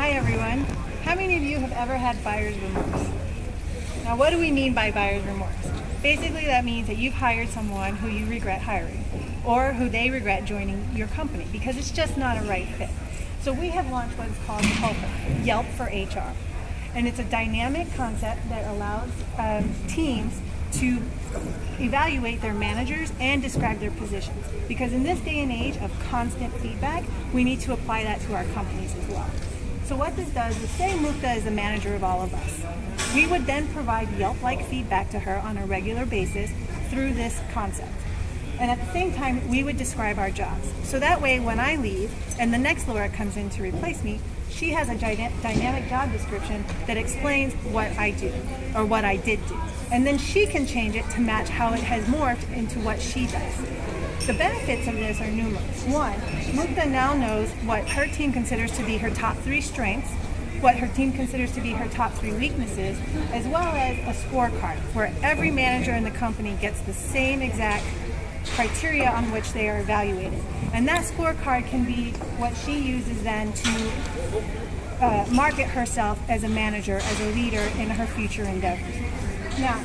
Hi everyone. How many of you have ever had buyer's remorse? Now what do we mean by buyer's remorse? Basically that means that you've hired someone who you regret hiring or who they regret joining your company because it's just not a right fit. So we have launched what is called Yelp for HR. And it's a dynamic concept that allows teams to evaluate their managers and describe their positions. Because in this day and age of constant feedback, we need to apply that to our companies as well. So what this does is say Mukta is the manager of all of us. We would then provide Yelp-like feedback to her on a regular basis through this concept. And at the same time, we would describe our jobs. So that way, when I leave and the next Laura comes in to replace me, she has a dynamic job description that explains what I do or what I did do. And then she can change it to match how it has morphed into what she does. The benefits of this are numerous. One, Mukta now knows what her team considers to be her top 3 strengths, what her team considers to be her top 3 weaknesses, as well as a scorecard where every manager in the company gets the same exact criteria on which they are evaluated. And that scorecard can be what she uses then to market herself as a manager, as a leader in her future endeavors. Now,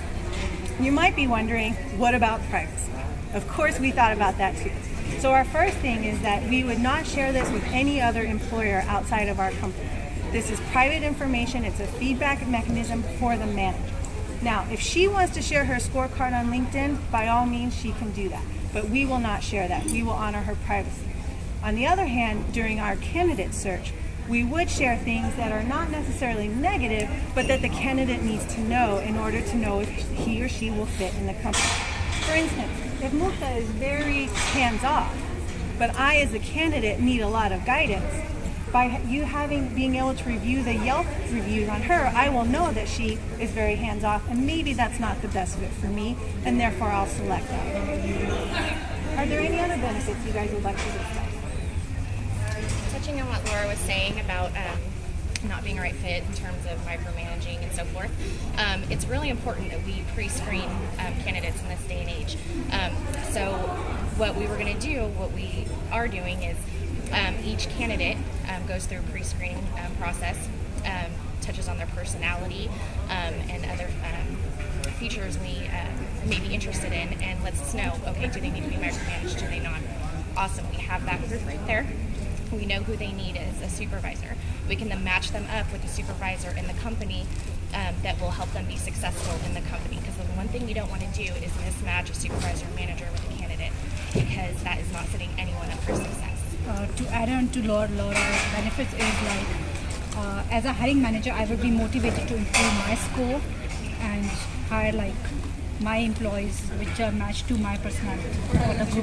you might be wondering, what about privacy? Of course we thought about that too. So our first thing is that we would not share this with any other employer outside of our company. This is private information, it's a feedback mechanism for the manager. Now, if she wants to share her scorecard on LinkedIn, by all means she can do that. But we will not share that. We will honor her privacy. On the other hand, during our candidate search, we would share things that are not necessarily negative, but that the candidate needs to know in order to know if he or she will fit in the company. For instance, if Mukta is very hands-off, but I as a candidate need a lot of guidance, by you being able to review the Yelp reviews on her, I will know that she is very hands-off and maybe that's not the best fit for me, and therefore I'll select that. Are there any other benefits you guys would like to discuss? Touching on what Laura was saying about not being a right fit in terms of micromanaging and so forth, it's really important that we pre-screen candidates in this day and age. So what we are doing is each candidate goes through a pre-screening process, touches on their personality and other features we may be interested in, and lets us know, okay, do they need to be micromanaged, do they not? Awesome, we have that group right there. We know who they need as a supervisor. We can then match them up with a supervisor in the company that will help them be successful in the company. Because the one thing we don't want to do is mismatch a supervisor or manager with a candidate, because that is not setting anyone up for success. To add on to Laura's benefits is like, as a hiring manager, I would be motivated to improve my score and hire like my employees which are matched to my personality or the group